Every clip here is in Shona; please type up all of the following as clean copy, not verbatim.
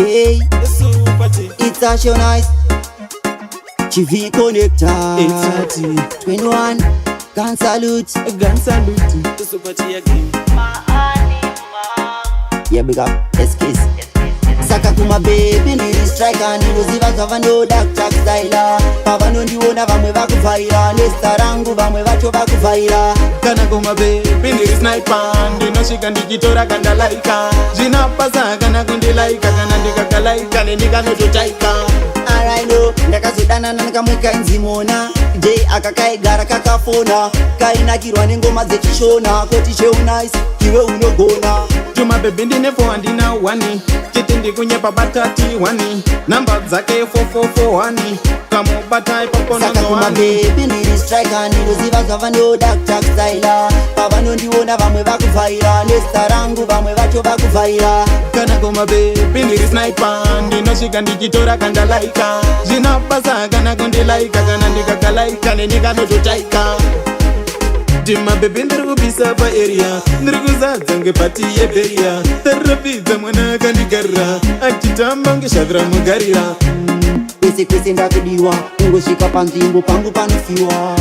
Hey, it's a show nice. TV connector. It's a 21. Gun salute. gun salute. The super T again. Yeah, big up. Excuse. Saka kuma baby ndiri striker ndinoziva zvavanoda kutakuzaila pavanondiona vamwe vakuvhaira nezita rangu vamwe vacho vakuvhaira Kana kuma baby ndiri sniper ndinosvika ndichitora kandalaika zvinapasa kana kundilaika kana ndikakalaika nendikanototaika araino ndakazodanana nekamwe kainzi Mona J akakaigara kakafona kainakirwa nengoma dzechishona koti cheunais iwe unogona Tuma baby ndine 4 handina 1 chete ndikunyepa batati 1 namba dzake 4441 kamubata ipapo saka kuma baby ndiri striker ndinoziva zvavanoda kutakuzaila pavanondiona vamwe vakuvhaira nezita rangu vamwe vacho vakuvhaira Kana kuma baby ndiri sniper ndinosvika ndichitora kandalaika zvinapasa kana kundilaika kana ndikakalaika nendikanototaika Tima baby ndiri kupisa pa area ndiri kuzadza ngepati yeberia tarapidza mwana akandigarira achitamba ngeshavira mugarira kwese kwese ndakudiwa ungosvika panzvimbo pangu panofiwa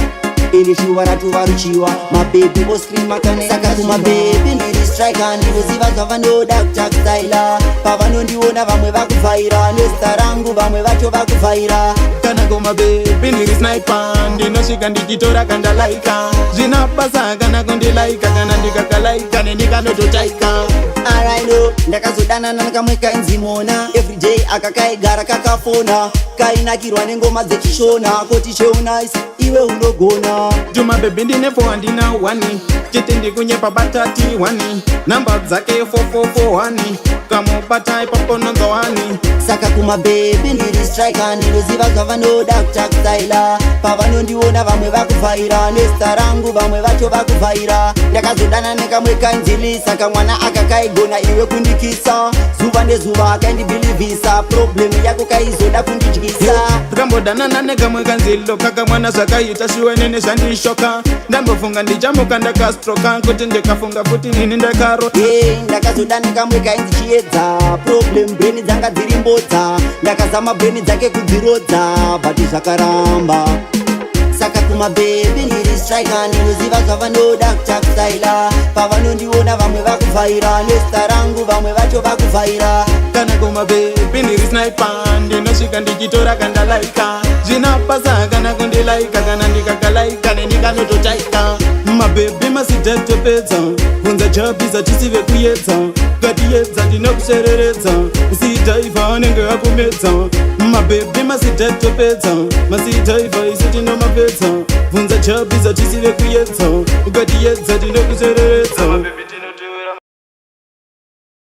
ine shuva ratova ruchiwa mabhebhi oskrima saka kumabhebhi ndiri striker ndinoziva zvavanoda kutakuzaila pavanondiona vamwe vakuvhaira nezita rangu vamwe vacho vakuvhaira Kana kuma baby ndiri sniper ndinosvika ndichitora kandalaika zvinapasa kana kundilaika kana ndikakalaika nendikanototaika araino ndakazodanana nekamwe kainzi Mona everyday akakaigara kakafona kainakirwa nengoma dzechishona koti cheunais iwe unogona Tuma baby ndine 4 handina 1 chete ndikunyepa batati 1 namba dzake 4441 kamubata ipapo nonzo 1 saka kumabhebhi ndiri striker ndinoziva zvavanoda kutakuzaila pavanondiona vamwe vakuvhaira nezita rangu vamwe vacho vakuvhaira ndakazodana nekamwe kainzi saka mwana akakaigona iwe kundikisa zuva nezuva akaindibhilivhisa problemu yako kaizoda kundidyisa tikambodanana nekamwe kanzilo kakamwana zvakaita shuwenene zvandishoka ndambofunga ndichamuka ndakastroka kuti ndikafunga futi nini ndakaro ndakazodana nekamwe kainzi chiedza problem breni dzanga dziri mbodza ndakazama breni dzake kudzirodza bhati zvakaramba saka kumabhebhi ndiri striker ndinoziva zvavanoda kutakuzaila pavanondiona vamwe vakuvhaira nezita rangu vamwe vacho vakuvhaira Kana kuma baby ndiri sniper ndinosvika ndichitora kandalaika zvinapasa kana kundilaika kana ndikakalaika nendikanototaika mabhebhi masitatopedza kunza jabhiza tisive kuyedza katiyedza ndinokushereredza usidhaivha anenge akumedza mabhebhi masitatopedza masidhaivha isi tinomapedza bvunza jabhiza tisive kuyedza ukatiyedza ndinokushereredza